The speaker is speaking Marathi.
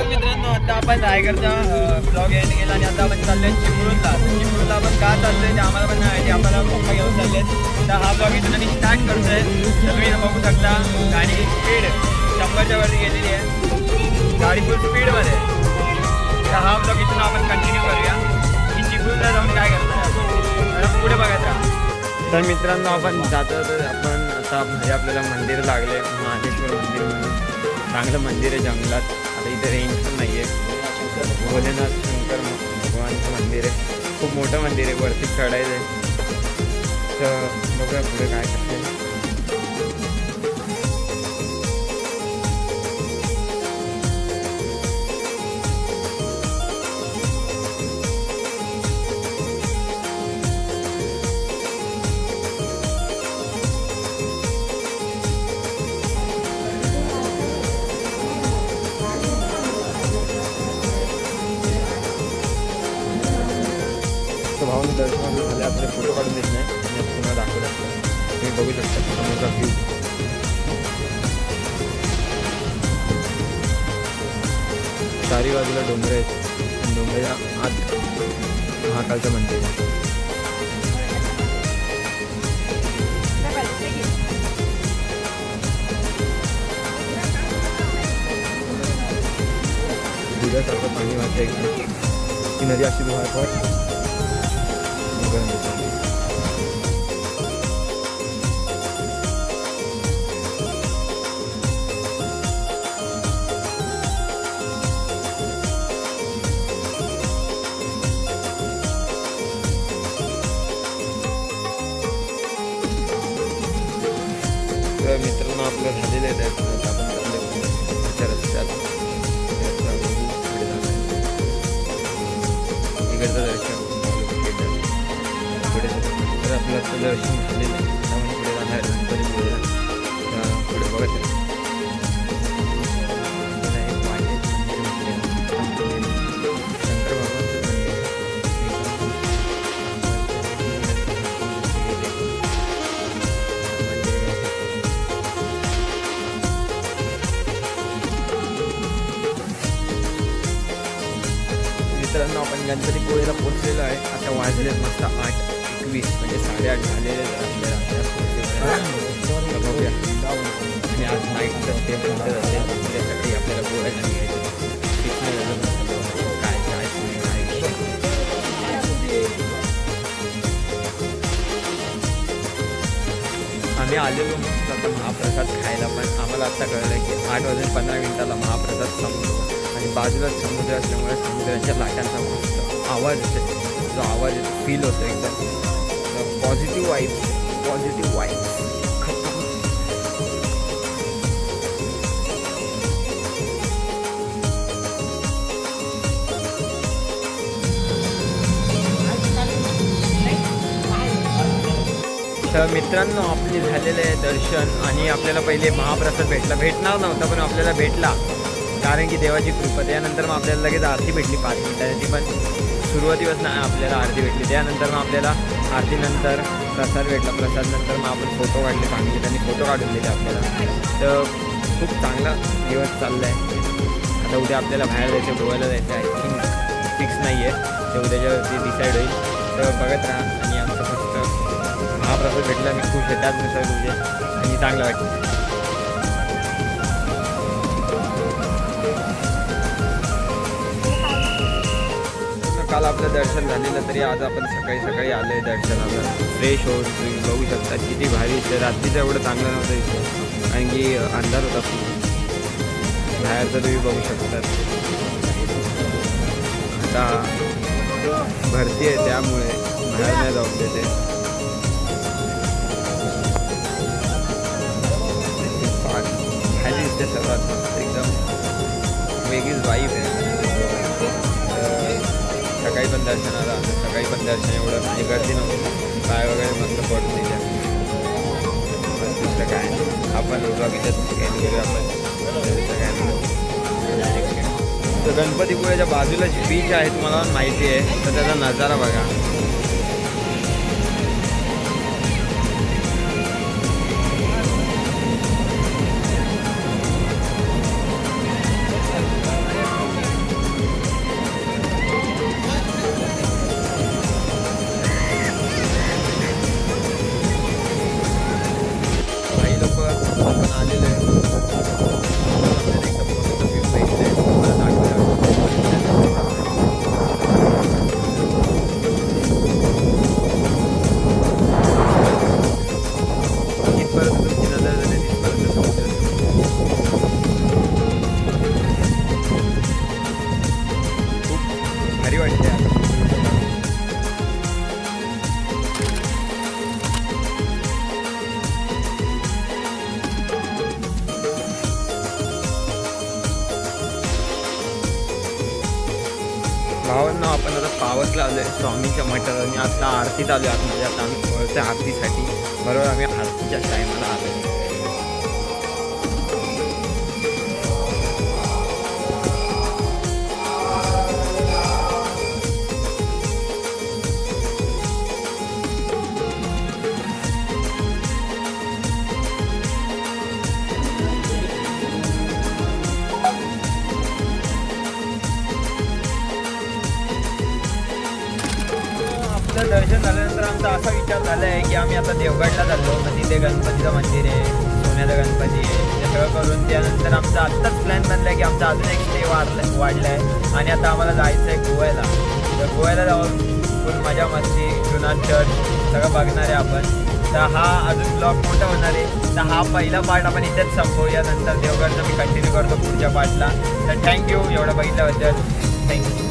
मित्रांनो आता आपण रायगडचा ब्लॉग एंड केला आणि आता आपण चाललोय चिपळूणला. चिपळूणला आपण का चाललोय ते आम्हाला पण नाही माहिती. आम्हाला पप्पा घेऊन चाललेत. तर हा ब्लॉग इथून आम्ही स्टार्ट करतोय. तर तुम्ही बघू शकता गाडी स्पीड 100च्या वरती गेलेली आहे. गाडी फुल स्पीडमध्ये. तर हा ब्लॉग इथून आपण कंटिन्यू करूया की चिपळूणला जाऊन काय करतोय तर पुढे बघत राहा. तर मित्रांनो आपण जातो तर आपण आता म्हणजे आपल्याला मंदिर लागले महादेश्वर मंदिर म्हणून. चांगलं मंदिर आहे जंगलात. आता इथे रेंज पण नाही आहे. भोलेनाथ शंकर भगवानचं मंदिर आहे. खूप मोठं मंदिर आहे. वरती चढायचं आहे. तर बघूया पुढे काय करते. भाऊने दर्शन झाले. आपले फोटो काढून देत नाही आणि पुन्हा दाखवत असतो. तुम्ही बघू शकता समोरचा व्ह्यू. चारी बाजूला डोंगर आहेत. डोंगराच्या आत महाकालचं मंदिर आहे. दुधासारखं पाणी वाहतं एकदम. ती नदी अशी वाहत मित्रांनो आपलं झालेलं आहे. आपण चालले रस्त्यात इकडचं दर्शन पुढे. तर आपलं असं दर्शन झालेलं आहे. त्यामुळे पुढे जाणार गणपतीपुळेला. पुढे बघत आहे शंकर भगवानचं मंदिर. मित्रांनो आपण गणपतीपुळेला पोहोचलेलो आहे. आता वाजले मस्त 8:21 म्हणजे 8:30 झालेले बघूया. आणि आज नाईटचं स्टे कोणतं असेल त्यासाठी आपल्याला बोलायचं घ्यायचं फिक्स नाही झालं काय काय काय. आम्ही आलेलो मस्त आता महाप्रसाद खायला. पण आम्हाला आता कळलं की 8:15 महाप्रसाद संपतो आणि बाजूलाच समुद्र असल्यामुळे समुद्राच्या लाटांचा मस्त आवाज येतो. जो आवाज येतो फील होतो एकदम पॉझिटिव्ह वाईब्स. तर मित्रांनो आपले झालेलं आहे दर्शन आणि आपल्याला पहिले महाप्रसाद भेटणार नव्हता पण आपल्याला भेटला कारण की देवाची कृपा. त्यानंतर मग आपल्याला लगेच आरती भेटली 5 मिनिटांनी. ती पण सुरुवातीपासून आपल्याला आरती भेटली. त्यानंतर मग आपल्याला आरतीनंतर प्रसाद भेटला. प्रसादनंतर मग आपण फोटो काढले. सांगितले त्यांनी फोटो काढून दिले आपल्याला. तर खूप चांगला दिवस चालला आहे. आता उद्या आपल्याला बाहेर जायचं गोव्याला जायचं आहे. आय थिंक फिक्स नाही आहे ते उद्याच्यावरती डिसाईड होईल. तर बघत राहा. आणि आमचं फक्त महाप्रसाद भेटला मी खुश आहे त्याचनुसार उद्या आणि चांगलं वाटतं. काल आपलं दर्शन झालेलं तरी आज आपण सकाळी आलो आहे दर्शनाला. फ्रेश होऊन तुम्ही बघू शकता किती भारी इथे. रात्रीचं एवढं चांगलं नव्हतं इथे कारण की अंधार होता बाहेर. तर तुम्ही बघू शकता आता भरती आहे त्यामुळे बाहेर नाही जाऊन देते. खाली इथे सर्वात मस्त एकदम वेगळीच वाईब आहे. सकाळी पण दर्शनाला सकाळी पण दर्शन एवढं म्हणजे गर्दी नव्हती. पाय वगैरे मस्त पडते त्या दुसरं काय आपण बघितलं करूया आपण तर गणपतीपुळेच्या बाजूला जी बीच आहे तुम्हाला माहिती आहे. तर त्याचा नजारा बघा. भावांना आपण आता पावसला आलो आहे स्वामीच्या मठावर आणि आता आरती चालू आहे आतमध्ये. आता आम्ही पळतो आरतीसाठी. बरोबर आम्ही आरतीच्या टायमाला आलो. दर्शन झाल्यानंतर आमचा असा विचार झाला आहे की आम्ही आता देवगडला चाललो. मग तिथे गणपतीचं मंदिर आहे, सोन्याचा गणपती आहे, ते सगळं करून त्यानंतर आमचा आत्ताच प्लॅन बनला आहे की आमचा अजून एक स्टे वाढला आहे आणि आता आम्हाला जायचं आहे गोव्याला. तर गोव्याला जाऊन फुल मजा मस्ती, जुनार चर्च सगळं बघणार आहे आपण. तर हा अजून ब्लॉग मोठा होणार आहे. तर हा पहिला पार्ट आपण इथेच संपवूया. नंतर देवगडचं मी कंटिन्यू करतो पुढच्या पार्टला. तर थँक्यू एवढं बघितल्याबद्दल. थँक्यू.